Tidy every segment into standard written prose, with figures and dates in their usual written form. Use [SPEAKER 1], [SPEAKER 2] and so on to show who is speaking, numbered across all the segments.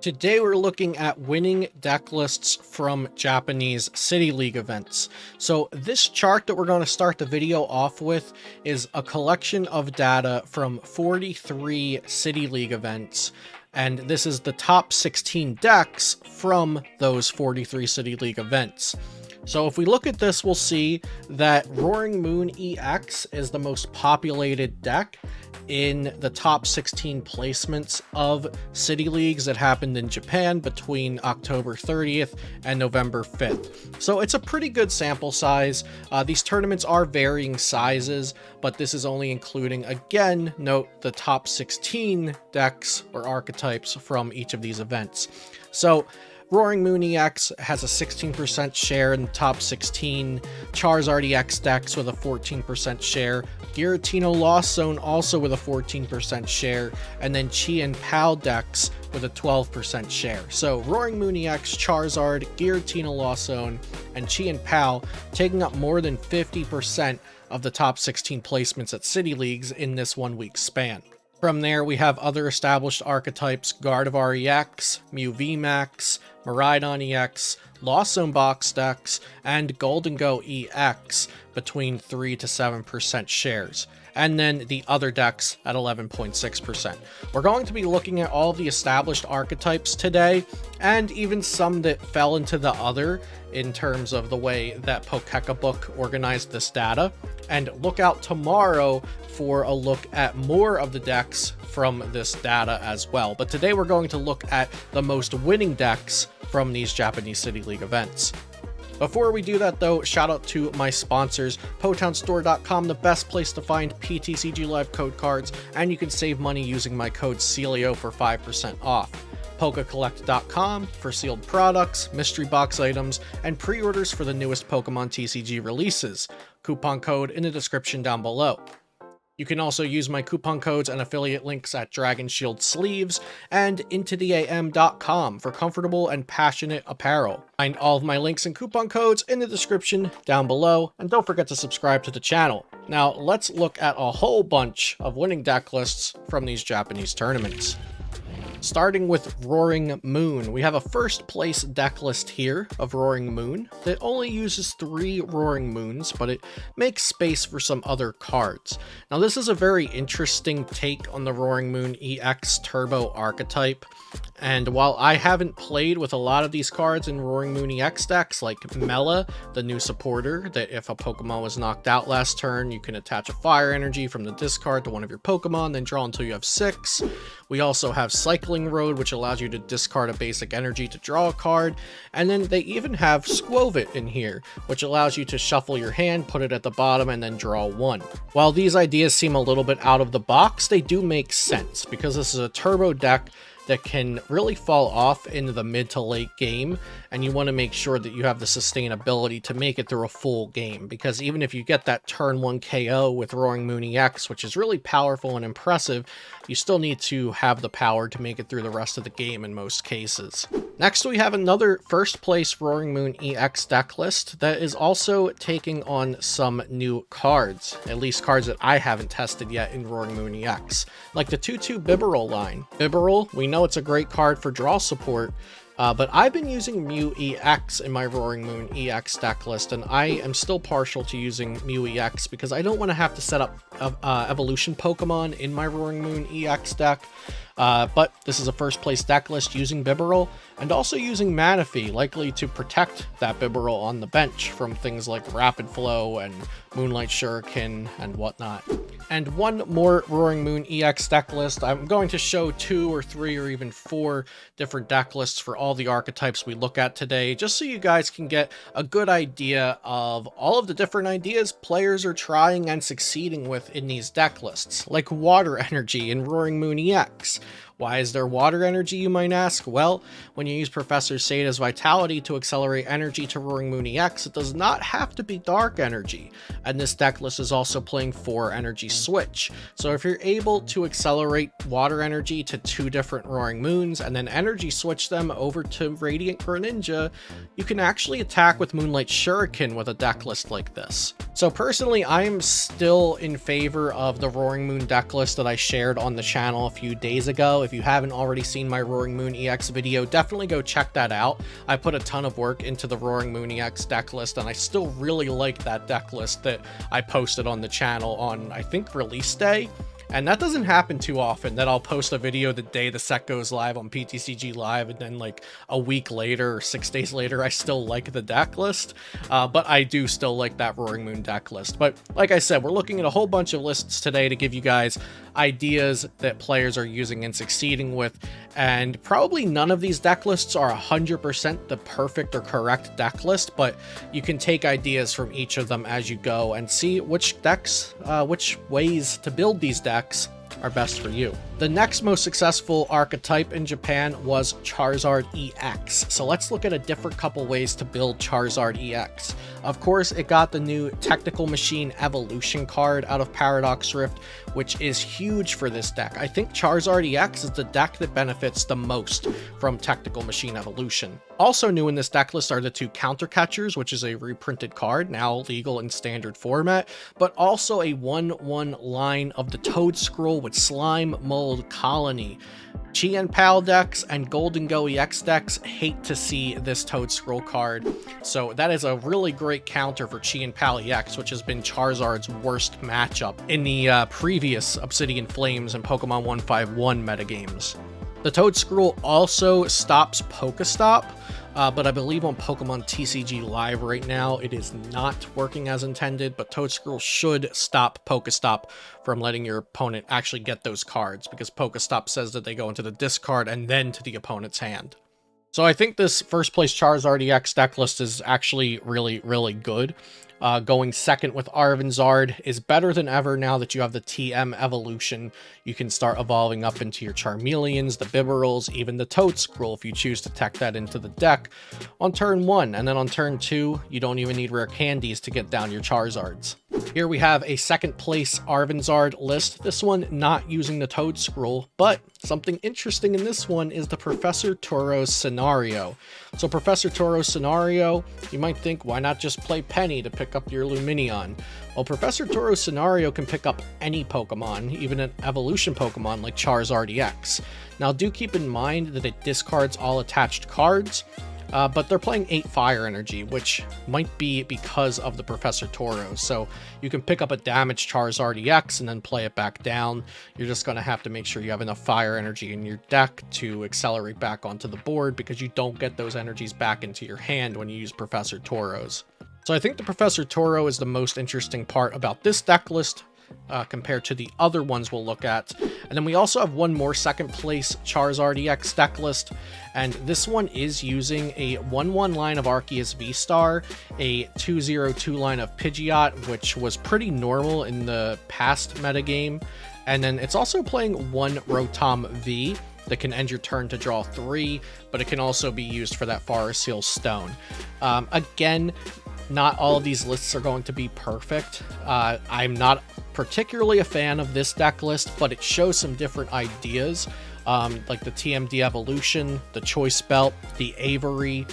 [SPEAKER 1] Today we're looking at winning deck lists from Japanese City League events. So this chart that we're going to start the video off with is a collection of data from 43 City League events. And this is the top 16 decks from those 43 City League events. So if we look at this, we'll see that Roaring Moon EX is the most populated deck in the top 16 placements of City Leagues that happened in Japan between October 30th and November 5th. So it's a pretty good sample size. These tournaments are varying sizes, but this is only including, again, note the top 16 decks or archetypes from each of these events. So Roaring Moon EX has a 16% share in the top 16, Charizard EX decks with a 14% share, Giratina LZ also with a 14% share, and then Chien-Pao decks with a 12% share. So Roaring Moon EX, Charizard, Giratina LZ, and Chien-Pao taking up more than 50% of the top 16 placements at City Leagues in this 1 week span. From there, we have other established archetypes: Gardevoir EX, Mew VMAX, Miraidon EX, Lost Zone box decks, and Gholdengo EX between 3 to 7% shares. And then the other decks at 11.6%. We're going to be looking at all of the established archetypes today, and even some that fell into the other in terms of the way that Pokébook organized this data. And look out tomorrow for a look at more of the decks from this data as well. But today we're going to look at the most winning decks from these Japanese City League events. Before we do that though, shout out to my sponsors, PotownStore.com, the best place to find PTCG Live code cards, and you can save money using my code CELIO for 5% off. PokeCollect.com for sealed products, mystery box items, and pre-orders for the newest Pokemon TCG releases. Coupon code in the description down below. You can also use my coupon codes and affiliate links at Dragon Shield Sleeves and intotheam.com for comfortable and passionate apparel. Find all of my links and coupon codes in the description down below, and don't forget to subscribe to the channel. Now let's look at a whole bunch of winning deck lists from these Japanese tournaments. Starting with Roaring Moon, we have a first place deck list here of Roaring Moon that only uses 3 Roaring Moons, but it makes space for some other cards. Now this is a very interesting take on the Roaring Moon EX Turbo archetype, and while I haven't played with a lot of these cards in Roaring Moon EX decks, like Mela, the new supporter, that if a Pokemon was knocked out last turn, you can attach a fire energy from the discard to one of your Pokemon, then draw until you have 6. We also have Cycling Road, which allows you to discard a basic energy to draw a card. And then they even have Squovit in here, which allows you to shuffle your hand, put it at the bottom, and then draw 1. While these ideas seem a little bit out of the box, they do make sense, because this is a turbo deck that can really fall off into the mid to late game, and you want to make sure that you have the sustainability to make it through a full game, because even if you get that turn 1 KO with Roaring Moon EX, which is really powerful and impressive, you still need to have the power to make it through the rest of the game in most cases. Next, we have another first place Roaring Moon EX deck list that is also taking on some new cards, at least cards that I haven't tested yet in Roaring Moon EX, like the 2/2 Bibarel line. Bibarel, we know it's a great card for draw support, but I've been using Mew EX in my Roaring Moon EX deck list, and I am still partial to using Mew EX because I don't want to have to set up evolution Pokemon in my Roaring Moon EX deck. But this is a first place deck list using Bibarel, and also using Manaphy, likely to protect that Bibarel on the bench from things like Rapid Flow and Moonlight Shuriken and whatnot. And one more Roaring Moon EX deck list. I'm going to show 2 or 3 or even 4 different deck lists for all the archetypes we look at today, just so you guys can get a good idea of all of the different ideas players are trying and succeeding with in these deck lists, like Water Energy in Roaring Moon EX. Why is there water energy, you might ask? Well, when you use Professor Sada's Vitality to accelerate energy to Roaring Moon EX, it does not have to be dark energy. And this deck list is also playing 4 energy switch. So if you're able to accelerate water energy to 2 different Roaring Moons and then energy switch them over to Radiant Greninja, you can actually attack with Moonlight Shuriken with a deck list like this. So personally, I am still in favor of the Roaring Moon deck list that I shared on the channel a few days ago. If you haven't already seen my Roaring Moon EX video, definitely go check that out. I put a ton of work into the Roaring Moon EX deck list, and I still really like that deck list that I posted on the channel on, I think, release day. And that doesn't happen too often, that I'll post a video the day the set goes live on PTCG Live, and then like a week later or 6 days later, I still like the deck list. But I do still like that Roaring Moon deck list. But like I said, we're looking at a whole bunch of lists today to give you guys ideas that players are using and succeeding with. And probably none of these deck lists are 100% the perfect or correct deck list, but you can take ideas from each of them as you go and see which decks, which ways to build these decks are best for you. The next most successful archetype in Japan was Charizard EX. So let's look at a different couple ways to build Charizard EX. Of course, it got the new Technical Machine Evolution card out of Paradox Rift, which is huge for this deck. I think Charizard EX is the deck that benefits the most from Technical Machine Evolution. Also new in this deck list are the two Counter Catchers, which is a reprinted card, now legal in standard format, but also a 1/1 line of the Toad Scroll with Slime Mold Colony. Chien-Pao decks and Gholdengo EX decks hate to see this Toad Scroll card, so that is a really great counter for Chien-Pao EX, which has been Charizard's worst matchup in the previous Obsidian Flames and Pokemon 151 metagames. The Toad Scroll also stops Pokestop, but I believe on Pokemon TCG Live right now, it is not working as intended, but Toad Scroll should stop Pokestop from letting your opponent actually get those cards, because Pokestop says that they go into the discard and then to the opponent's hand. So I think this first place Charizard EX deck list is actually really good. Going second with Arvinzard is better than ever now that you have the TM evolution. You can start evolving up into your Charmeleons, the Bibarels, even the Toad Scroll if you choose to tech that into the deck on turn 1. And then on turn 2, you don't even need rare candies to get down your Charizards. Here we have a second place Arvinzard list. This one not using the Toad Scroll, but something interesting in this one is the Professor Tauros scenario. So Professor Tauros scenario, you might think, why not just play Penny to pick up your Lumineon? Well, Professor Tauros scenario can pick up any Pokemon, even an evolution Pokemon like Charizard EX. Now do keep in mind that it discards all attached cards, but they're playing 8 fire energy, which might be because of the Professor Tauros. So you can pick up a damaged Charizard EX and then play it back down. You're just going to have to make sure you have enough fire energy in your deck to accelerate back onto the board, because you don't get those energies back into your hand when you use Professor Tauros. So I think the Professor Tauros is the most interesting part about this deck list, compared to the other ones we'll look at. And then we also have one more second place Charizard EX deck list, and this one is using a 1/1 line of Arceus V-Star, a 2/0/2 line of Pidgeot, which was pretty normal in the past metagame, and then it's also playing one Rotom V that can end your turn to draw 3, but it can also be used for that Forest Seal Stone. Again, not all of these lists are going to be perfect. I'm not particularly a fan of this deck list, but it shows some different ideas, like the TMD Evolution, the Choice Belt, the Avery,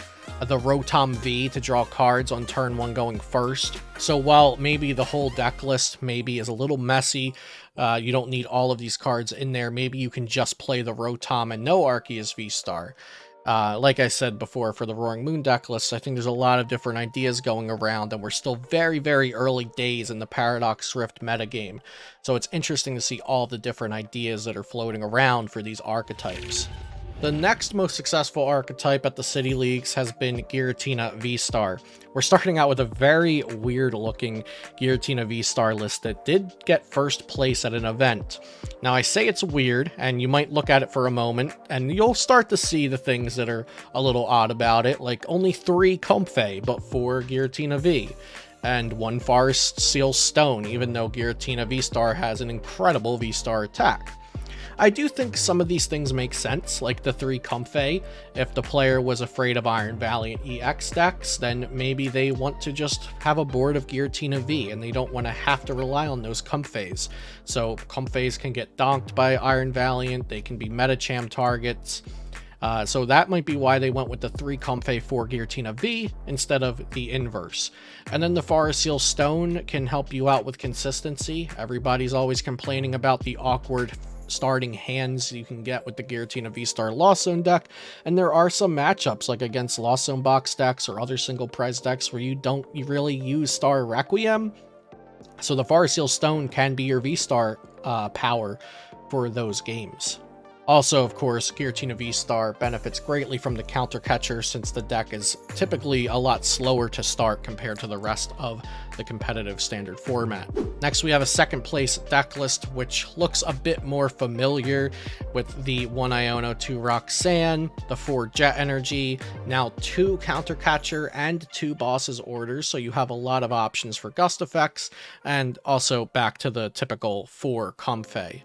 [SPEAKER 1] the Rotom V to draw cards on turn 1 going first. So while maybe the whole deck list maybe is a little messy, you don't need all of these cards in there, maybe you can just play the Rotom and no Arceus V-Star. Like I said before, for the Roaring Moon deck list, I think there's a lot of different ideas going around, and we're still very early days in the Paradox Rift metagame. So it's interesting to see all the different ideas that are floating around for these archetypes. The next most successful archetype at the City Leagues has been Giratina V-Star. We're starting out with a very weird looking Giratina V-Star list that did get first place at an event. Now I say it's weird, and you might look at it for a moment, and you'll start to see the things that are a little odd about it, like only 3 Comfey, but 4 Giratina V. And 1 Forest Seal Stone, even though Giratina V-Star has an incredible V-Star attack. I do think some of these things make sense, like the 3 Comfey. If the player was afraid of Iron Valiant EX decks, then maybe they want to just have a board of Giratina V, and they don't want to have to rely on those Comfeys. So Comfeys can get donked by Iron Valiant, they can be Metacham targets. So that might be why they went with the 3 Comfey for Giratina V instead of the inverse. And then the Forest Seal Stone can help you out with consistency. Everybody's always complaining about the awkward starting hands you can get with the Giratina V-Star Lost Zone deck, and there are some matchups like against Lost Zone box decks or other single prize decks where you really use Star Requiem, so the Forest Seal Stone can be your V-Star power for those games. Also, of course, Giratina V-Star benefits greatly from the counter catcher since the deck is typically a lot slower to start compared to the rest of the competitive standard format. Next, we have a second place deck list, which looks a bit more familiar with the 1 Iono, 2 Roxanne, the 4 Jet Energy, now 2 counter catcher and 2 Boss's Orders, so you have a lot of options for gust effects, and also back to the typical 4 Comfey.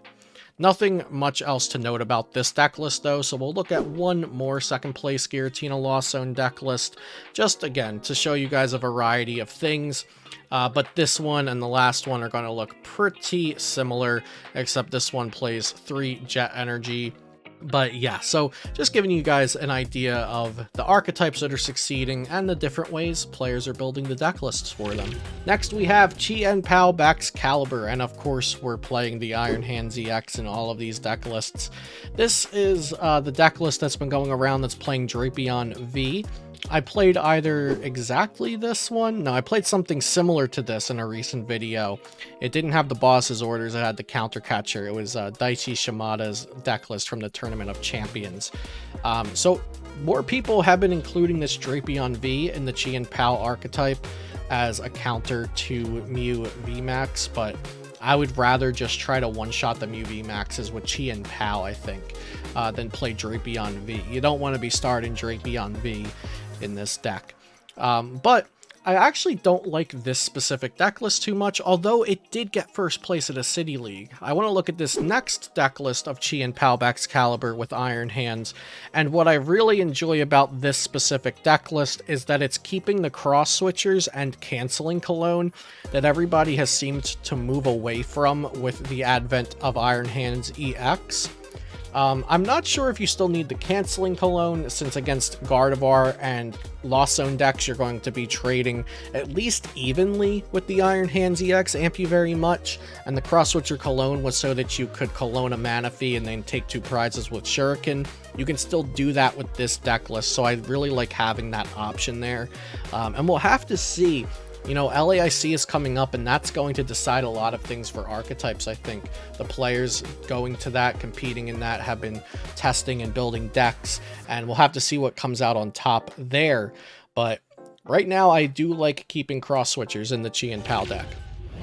[SPEAKER 1] Nothing much else to note about this deck list though, so we'll look at one more second place Giratina Lost Zone deck list, just again to show you guys a variety of things. But this one and the last one are going to look pretty similar, except this one plays 3 Jet Energy. But yeah, so just giving you guys an idea of the archetypes that are succeeding and the different ways players are building the deck lists for them. Next, we have Chien-Pao Baxcalibur, and of course, we're playing the Iron Hands EX in all of these deck lists. This is the deck list that's been going around that's playing Drapion V. I played either exactly this one. No, I played something similar to this in a recent video. It didn't have the Boss's Orders, it had the counter catcher. It was Daichi Shimada's deck list from the Tournament of Champions. So more people have been including this Drapion V in the Chien-Pao archetype as a counter to Mew VMAX, but I would rather just try to one-shot the Mew VMAXs with Chien-Pao, I think, than play Drapion V. You don't want to be starting Drapion V in this deck. But I actually don't like this specific deck list too much, although it did get first place at a City League. I want to look at this next deck list of Chien-Pao Baxcalibur with Iron Hands, and what I really enjoy about this specific deck list is that it's keeping the cross switchers and canceling Cologne that everybody has seemed to move away from with the advent of Iron Hands EX. I'm not sure if you still need the canceling Cologne, since against Gardevoir and Lost Zone decks, you're going to be trading at least evenly with the Iron Hands EX Ampu very much, and the Cross Switcher Cologne was so that you could Cologne a Manaphy and then take 2 prizes with Shuriken. You can still do that with this deck list, so I really like having that option there. And we'll have to see. You know, LAIC is coming up, and that's going to decide a lot of things for archetypes, I think. The players going to that, competing in that, have been testing and building decks, and we'll have to see what comes out on top there. But right now, I do like keeping cross switchers in the Chien-Pao deck.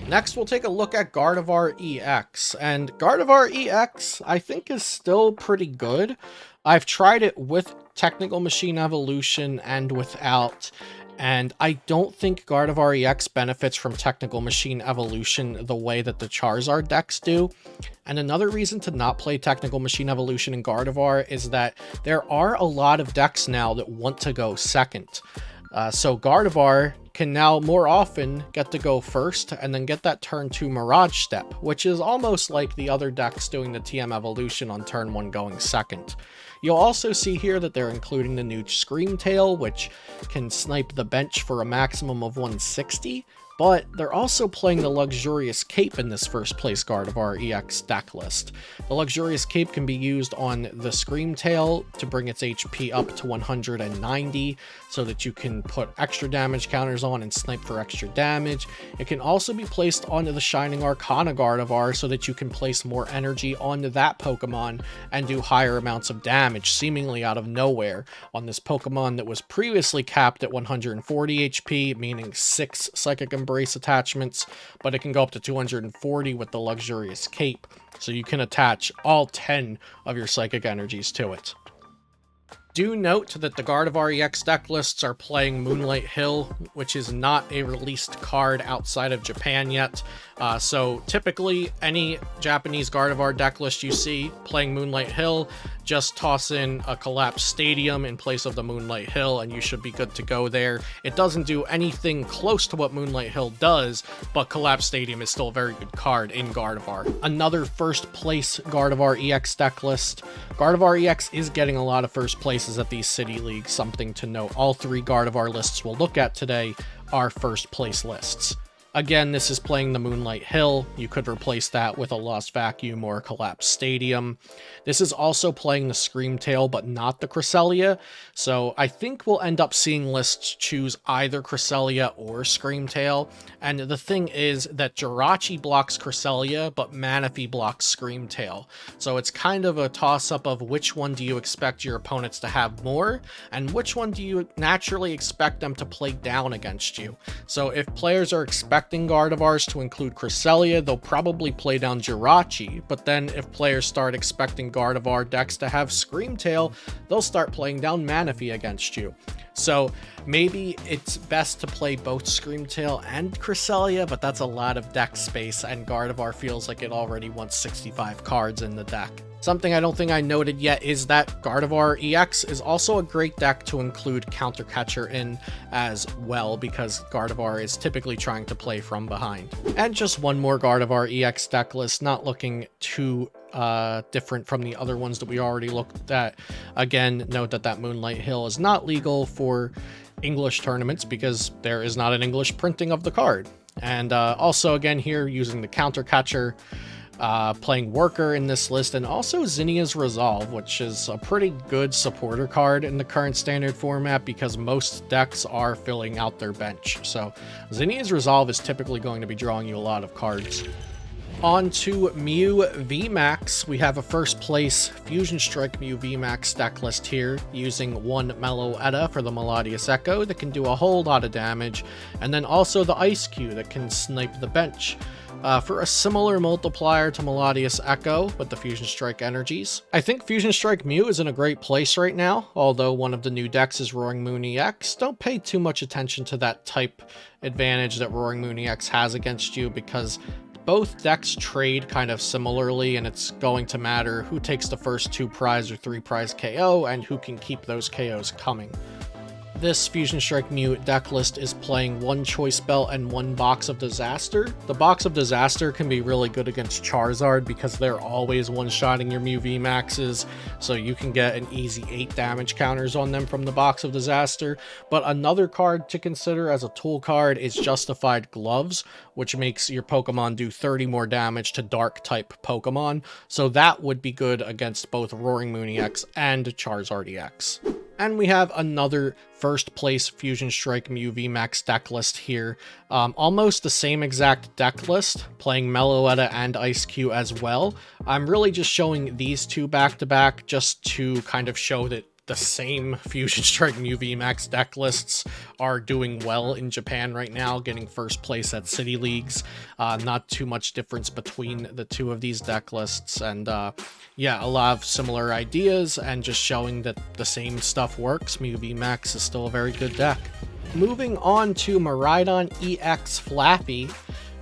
[SPEAKER 1] Next, we'll take a look at Gardevoir EX, and Gardevoir EX, I think, is still pretty good. I've tried it with Technical Machine Evolution and without, and I don't think Gardevoir EX benefits from Technical Machine Evolution the way that the Charizard decks do. And another reason to not play Technical Machine Evolution in Gardevoir is that there are a lot of decks now that want to go second. So Gardevoir can now more often get to go first and then get that turn 2 Mirage Step, which is almost like the other decks doing the TM Evolution on turn 1 going second. You'll also see here that they're including the new Screamtail, which can snipe the bench for a maximum of 160, but they're also playing the Luxurious Cape in this first place Gardevoir EX deck list. The Luxurious Cape can be used on the Screamtail to bring its HP up to 190, so that you can put extra damage counters on and snipe for extra damage. It can also be placed onto the Shining Arcana Gardevoir so that you can place more energy onto that Pokemon and do higher amounts of damage, seemingly out of nowhere, on this Pokemon that was previously capped at 140 HP, meaning 6 Psychic Embrace attachments, but it can go up to 240 with the Luxurious Cape, so you can attach all 10 of your Psychic Energies to it. Do note that the Gardevoir EX deck lists are playing Moonlight Hill, which is not a released card outside of Japan yet. So typically, any Japanese Gardevoir deck list you see playing Moonlight Hill, just toss in a Collapsed Stadium in place of the Moonlight Hill, and you should be good to go there. It doesn't do anything close to what Moonlight Hill does, but Collapsed Stadium is still a very good card in Gardevoir. Another first place Gardevoir EX deck list. Gardevoir EX is getting a lot of first places at these City Leagues, something to note. All 3 Gardevoir lists we'll look at today are first place lists. Again, this is playing the Moonlight Hill. You could replace that with a Lost Vacuum or a Collapsed Stadium. This is also playing the Screamtail, but not the Cresselia. So I think we'll end up seeing lists choose either Cresselia or Screamtail. And the thing is that Jirachi blocks Cresselia, but Manaphy blocks Screamtail. So it's kind of a toss-up of which one do you expect your opponents to have more, and which one do you naturally expect them to play down against you. So if players are expecting Gardevoirs to include Cresselia, they'll probably play down Jirachi, but then if players start expecting Gardevoir decks to have Screamtail, they'll start playing down Manaphy against you. So maybe it's best to play both Screamtail and Cresselia, but that's a lot of deck space, and Gardevoir feels like it already wants 65 cards in the deck. Something I don't think I noted yet is that Gardevoir EX is also a great deck to include Counter Catcher in as well, because Gardevoir is typically trying to play from behind. And just one more Gardevoir EX deck list, not looking too different from the other ones that we already looked at. Again, note that that Moonlight Hill is not legal for English tournaments because there is not an English printing of the card. And also again here using the Counter Catcher, playing Worker in this list, and also Zinnia's Resolve, which is a pretty good supporter card in the current standard format because most decks are filling out their bench. So Zinnia's Resolve is typically going to be drawing you a lot of cards. On to Mew VMAX, we have a first place Fusion Strike Mew VMAX deck list here, using one Meloetta for the Melodious Echo that can do a whole lot of damage, and then also the Ice Cube that can snipe the bench. For a similar multiplier to Melodious Echo with the Fusion Strike energies. I think Fusion Strike Mew is in a great place right now, although one of the new decks is Roaring Moon EX. Don't pay too much attention to that type advantage that Roaring Moon EX has against you, because both decks trade kind of similarly, and it's going to matter who takes the first 2 prize or 3 prize KO and who can keep those KOs coming. This Fusion Strike Mew deck list is playing 1 Choice Belt and 1 Box of Disaster. The Box of Disaster can be really good against Charizard because they're always one-shotting your Mew VMAXs, so you can get an easy 8 damage counters on them from the Box of Disaster. But another card to consider as a tool card is Justified Gloves, which makes your Pokemon do 30 more damage to Dark-type Pokemon, so that would be good against both Roaring Moon EX and Charizard EX. And we have another first place Fusion Strike Mew VMAX deck list here. Almost the same exact deck list, playing Meloetta and Ice Cube as well. I'm really just showing these two back to back just to kind of show that the same Fusion Strike Mew VMAX deck lists are doing well in Japan right now, getting first place at City Leagues. Not too much difference between the two of these deck lists, and yeah, a lot of similar ideas, and just showing that the same stuff works. Mew VMAX is still a very good deck. Moving on to Miraidon EX Flappy,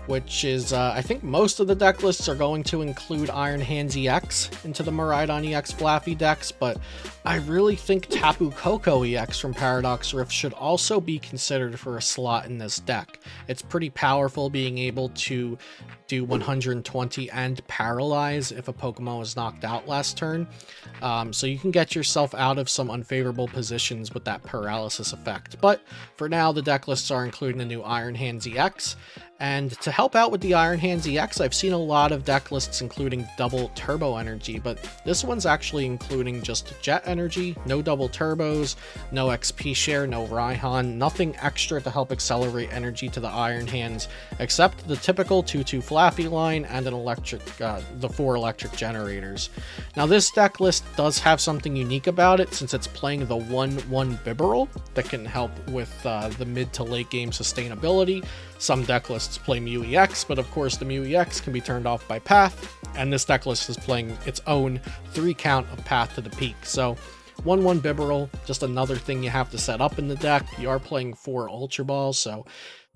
[SPEAKER 1] which is, I think most of the deck lists are going to include Iron Hands EX into the Miraidon EX Flappy decks, but I really think Tapu Koko EX from Paradox Rift should also be considered for a slot in this deck. It's pretty powerful, being able to do 120 and paralyze if a Pokemon was knocked out last turn. So you can get yourself out of some unfavorable positions with that paralysis effect. But for now, the deck lists are including the new Iron Hands EX. And to help out with the Iron Hands EX, I've seen a lot of deck lists including double turbo energy, but this one's actually including just jet energy, no double turbos, no XP share, no Raihan, nothing extra to help accelerate energy to the Iron Hands, except the typical 2-2 Flappy line and an electric, the 4 electric generators. Now this deck list does have something unique about it, since it's playing the 1-1 Bibarel that can help with the mid to late game sustainability. Some deck lists play Mew EX, but of course the Mew EX can be turned off by Path, and this deck list is playing its own 3 count of Path to the Peak. So 1-1 Bibarel, just another thing you have to set up in the deck. You are playing 4 Ultra Balls, so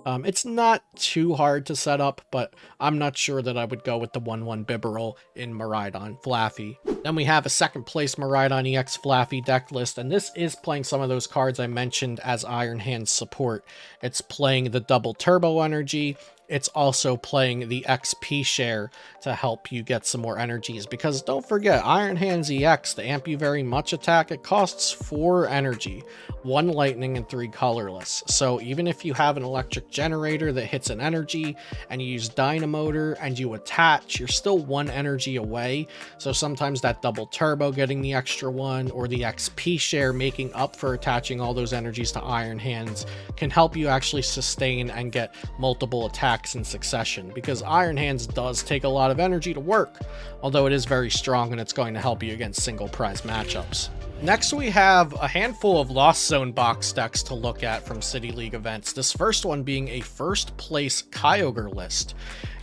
[SPEAKER 1] it's not too hard to set up, but I'm not sure that I would go with the 1-1 Bibarel in Miraidon Flaffy. Then we have a second place Miraidon EX Flaffy deck list, and this is playing some of those cards I mentioned as Iron Hands support. It's playing the double turbo energy, it's also playing the XP share to help you get some more energies. Because don't forget, Iron Hands EX, the amp you very much attack, it costs 4 energy, 1 lightning and 3 colorless. So even if you have an electric generator that hits an energy and you use Dynamotor and you attach, you're still 1 energy away. So sometimes that double turbo getting the extra 1 or the XP share making up for attaching all those energies to Iron Hands can help you actually sustain and get multiple attacks in succession, because Iron Hands does take a lot of energy to work, although it is very strong and it's going to help you against single prize matchups. Next, we have a handful of Lost Zone box decks to look at from City League events. This first one being a first place Kyogre list,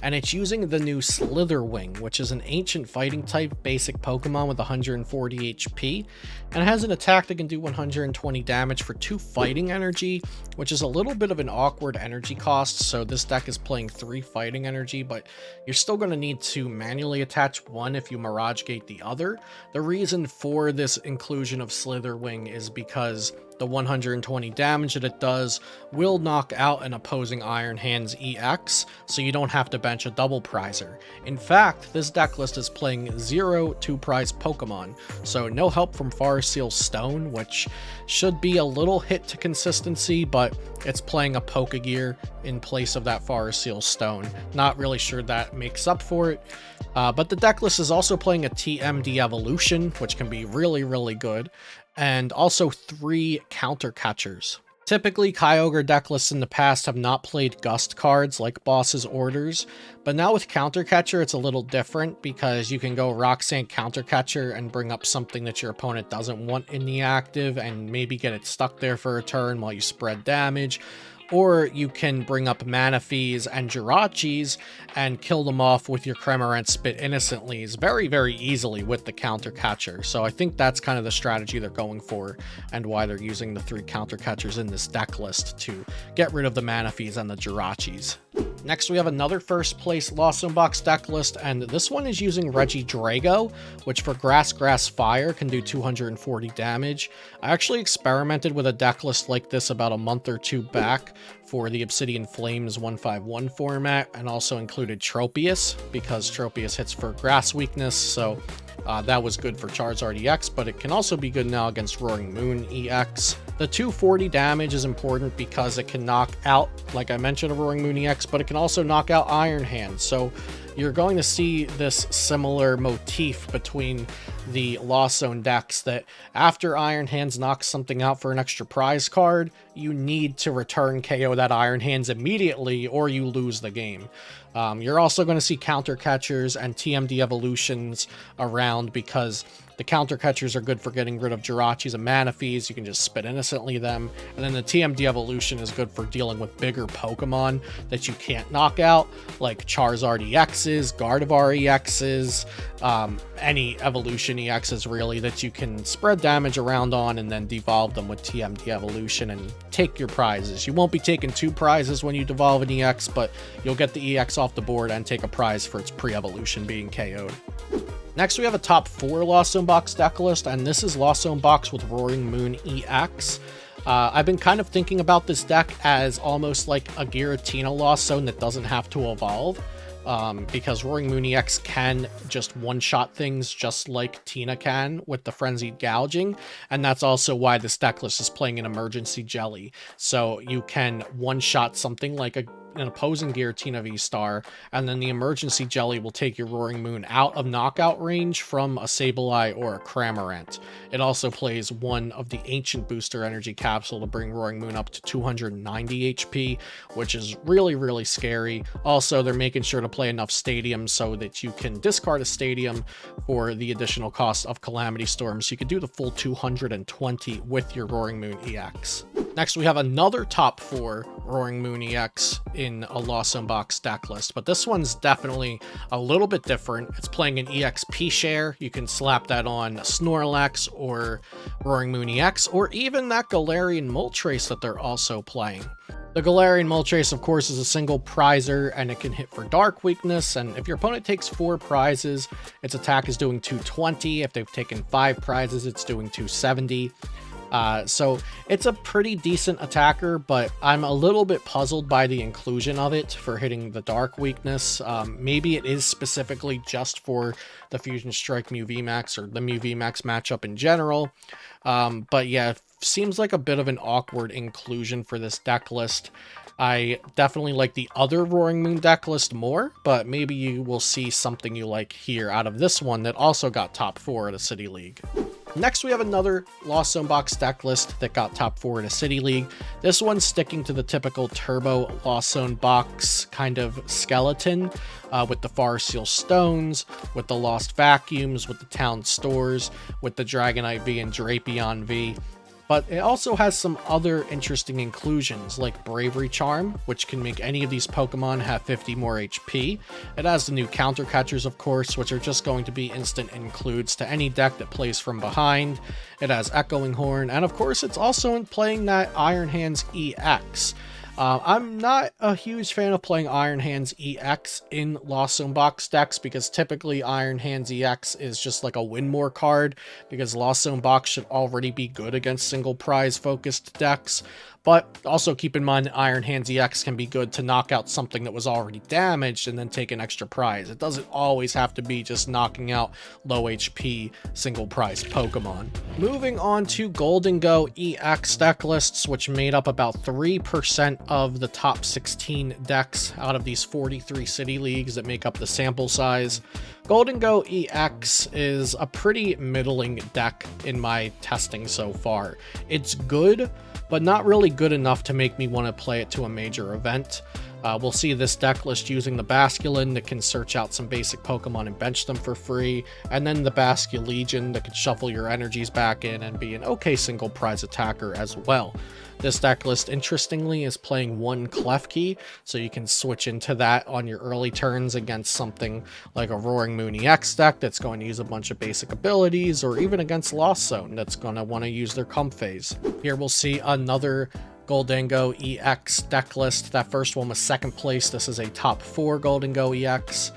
[SPEAKER 1] and it's using the new Slitherwing, which is an ancient fighting type basic Pokemon with 140 HP, and it has an attack that can do 120 damage for 2 fighting energy, which is a little bit of an awkward energy cost. So this deck is playing 3 fighting energy, but you're still going to need to manually attach 1 if you Mirage Gate the other. The reason for this inclusion of Slitherwing is because the 120 damage that it does will knock out an opposing Iron Hands EX, so you don't have to bench a double prizer. In fact, this deck list is playing 0 2-prize Pokemon, so no help from Forest Seal Stone, which should be a little hit to consistency, but it's playing a Pokegear in place of that Forest Seal Stone. Not really sure that makes up for it, but the deck list is also playing a TMD Evolution, which can be really, really good, and also 3 counter catchers. Typically, Kyogre deck lists in the past have not played Gust cards like Boss's Orders, but now with Counter Catcher, it's a little different because you can go Roxanne Counter Catcher and bring up something that your opponent doesn't want in the active and maybe get it stuck there for a turn while you spread damage. Or you can bring up Manaphy's and Jirachis and kill them off with your Cramorant Spit Innocently's very, very easily with the Counter Catcher. So I think that's kind of the strategy they're going for and why they're using the 3 Counter Catchers in this deck list to get rid of the Manaphy's and the Jirachis. Next, we have another first place Lost Zone box deck list, and this one is using Regidrago, which for Grass Fire can do 240 damage. I actually experimented with a deck list like this about a month or 2 back for the Obsidian Flames 151 format, and also included Tropius, because Tropius hits for grass weakness, so that was good for Charizard EX, but it can also be good now against Roaring Moon EX. The 240 damage is important because it can knock out, like I mentioned, a Roaring Moon EX, but it can also knock out Iron Hands. So you're going to see this similar motif between the Lost Zone decks, that after Iron Hands knocks something out for an extra prize card, you need to return KO that Iron Hands immediately or you lose the game. You're also going to see Counter Catchers and TMD Evolutions around because the Counter Catchers are good for getting rid of Jirachis and Manaphy's. You can just Spit Innocently them. And then the TMD Evolution is good for dealing with bigger Pokemon that you can't knock out, like Charizard EXs, Gardevoir EXs, any Evolution EXs really that you can spread damage around on and then devolve them with TMD Evolution and take your prizes. You won't be taking 2 prizes when you devolve an EX, but you'll get the EX off the board and take a prize for its pre-evolution being KO'd. Next, we have a top 4 Lost Zone box deck list, and this is Lost Zone box with Roaring Moon EX. I've been kind of thinking about this deck as almost like a Giratina Lost Zone that doesn't have to evolve, because Roaring Moon EX can just one-shot things just like Tina can with the Frenzied Gouging, and that's also why this deck list is playing an Emergency Jelly. So you can one-shot something like an opposing Giratina V-Star, and then the Emergency Jelly will take your Roaring Moon out of knockout range from a Sableye or a Cramorant. It also plays one of the Ancient Booster Energy Capsule to bring Roaring Moon up to 290 HP, which is really, really scary. Also, they're making sure to play enough Stadiums so that you can discard a Stadium for the additional cost of Calamity Storm, so you can do the full 220 with your Roaring Moon EX. Next, we have another top 4 Roaring Moon EX in a Lost Zone box deck list, but this one's definitely a little bit different. It's playing an EXP share. You can slap that on Snorlax or Roaring Moon EX, or even that Galarian Moltres that they're also playing. The Galarian Moltres, of course, is a single prizer, and it can hit for Dark Weakness, and if your opponent takes 4 prizes, its attack is doing 220. If they've taken 5 prizes, it's doing 270. So it's a pretty decent attacker, but I'm a little bit puzzled by the inclusion of it for hitting the dark weakness. Maybe it is specifically just for the Fusion Strike Mew VMAX or the Mew VMAX matchup in general. But yeah, it seems like a bit of an awkward inclusion for this deck list. I definitely like the other Roaring Moon deck list more, but maybe you will see something you like here out of this one that also got top 4 at a City League. Next, we have another Lost Zone Box deck list that got top 4 in a City League. This one's sticking to the typical Turbo Lost Zone Box kind of skeleton, with the Forest Seal Stones, with the Lost Vacuums, with the Town Stores, with the Dragonite V and Drapion V. But it also has some other interesting inclusions, like Bravery Charm, which can make any of these Pokemon have 50 more HP. It has the new Counter Catchers, of course, which are just going to be instant includes to any deck that plays from behind. It has Echoing Horn, and of course it's also playing that Iron Hands EX. I'm not a huge fan of playing Iron Hands EX in Lost Zone Box decks because typically Iron Hands EX is just like a win more card because Lost Zone Box should already be good against single prize focused decks. But also keep in mind that Iron Hands EX can be good to knock out something that was already damaged and then take an extra prize. It doesn't always have to be just knocking out low HP single prize Pokemon. Moving on to Gholdengo EX deck lists, which made up about 3% of the top 16 decks out of these 43 City Leagues that make up the sample size. Gholdengo EX is a pretty middling deck in my testing so far. It's good, but not really good enough to make me want to play it to a major event. We'll see this deck list using the Basculin that can search out some basic Pokemon and bench them for free, and then the Basculegion that can shuffle your energies back in and be an okay single prize attacker as well. This deck list, interestingly, is playing one Klefki, so you can switch into that on your early turns against something like a Roaring Moon EX deck that's going to use a bunch of basic abilities, or even against Lost Zone that's going to want to use their Comphase. Here we'll see another Gholdengo EX deck list. That first one was second place. This is a top 4 Gholdengo EX.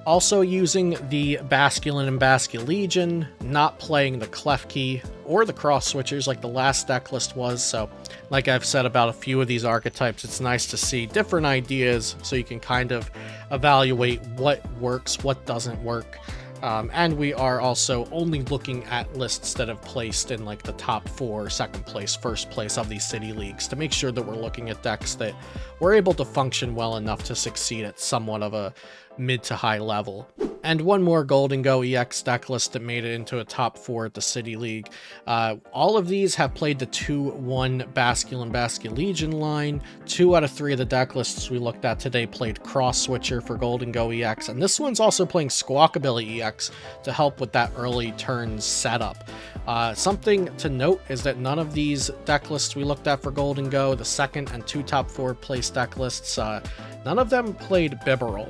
[SPEAKER 1] Also using the Basculin and Basculegion, not playing the Klefki or the cross switchers like the last deck list was. So like I've said about a few of these archetypes, it's nice to see different ideas so you can kind of evaluate what works, what doesn't work. And we are also only looking at lists that have placed in like the top 4, second place, first place of these City Leagues to make sure that we're looking at decks that were able to function well enough to succeed at somewhat of a mid to high level. And one more Gholdengo EX deck list that made it into a top 4 at the City League. All of these have played the 2-1 Basculin Basculegion line. 2 out of 3 of the deck lists we looked at today played Cross Switcher for Gholdengo EX, and this one's also playing Squawkabilly EX to help with that early turns setup. Something to note is that none of these deck lists we looked at for Gholdengo, the second and 2 top 4 place deck lists, none of them played Bibarel.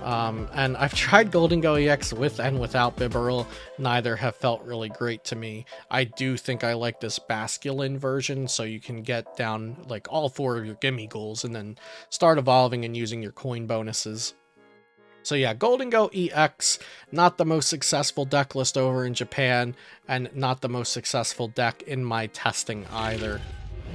[SPEAKER 1] And I've tried Gholdengo EX with and without Bibarel. Neither have felt really great to me. I do think I like this Basculin version, so you can get down like all 4 of your gimme goals and then start evolving and using your coin bonuses. So yeah, Gholdengo EX, not the most successful deck list over in Japan, and not the most successful deck in my testing either.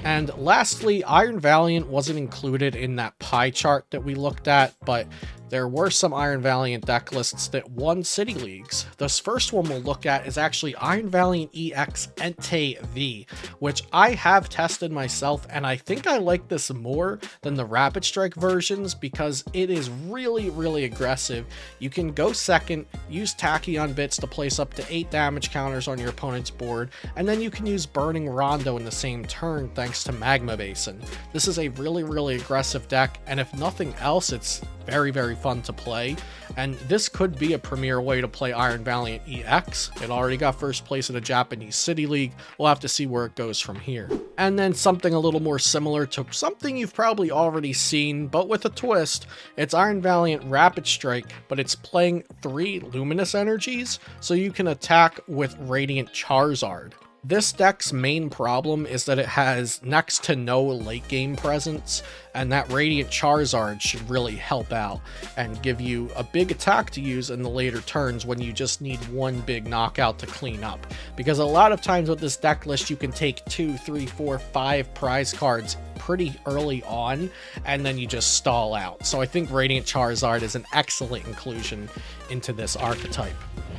[SPEAKER 1] And lastly, Iron Valiant wasn't included in that pie chart that we looked at, but there were some Iron Valiant deck lists that won City Leagues. This first one we'll look at is actually Iron Valiant EX Entei V, which I have tested myself, and I think I like this more than the Rapid Strike versions because it is really, really aggressive. You can go second, use Tachyon Bits to place up to 8 damage counters on your opponent's board, and then you can use Burning Rondo in the same turn thanks to Magma Basin. This is a really, really aggressive deck, and if nothing else, it's very, very fun to play, and this could be a premier way to play Iron Valiant EX. It already got first place in a Japanese City League. We'll have to see where it goes from here. And then something a little more similar to something you've probably already seen, but with a twist. It's Iron Valiant Rapid Strike, but it's playing 3 Luminous Energies, so you can attack with Radiant Charizard. This deck's main problem is that it has next to no late game presence, and that Radiant Charizard should really help out and give you a big attack to use in the later turns when you just need one big knockout to clean up. Because a lot of times with this deck list, you can take 2, 3, 4, 5 prize cards pretty early on, and then you just stall out. So I think Radiant Charizard is an excellent inclusion into this archetype.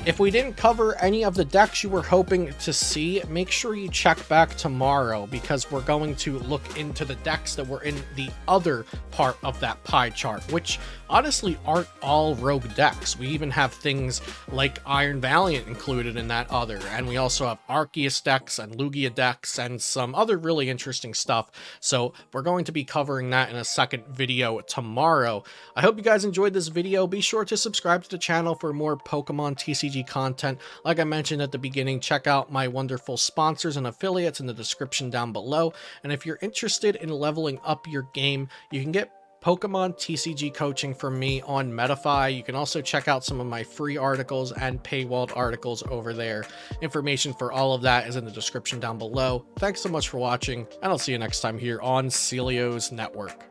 [SPEAKER 1] If we didn't cover any of the decks you were hoping to see, make sure you check back tomorrow, because we're going to look into the decks that were in the other part of that pie chart, which honestly aren't all rogue decks. We even have things like Iron Valiant included in that other, and we also have Arceus decks and Lugia decks and some other really interesting stuff. So we're going to be covering that in a second video tomorrow. I hope you guys enjoyed this video. Be sure to subscribe to the channel for more Pokemon TCG content. Like I mentioned at the beginning, check out my wonderful sponsors and affiliates in the description down below. And if you're interested in leveling up your game, you can get Pokemon TCG coaching from me on Metafy. You can also check out some of my free articles and paywalled articles over there. Information for all of that is in the description down below. Thanks so much for watching, and I'll see you next time here on Celio's Network.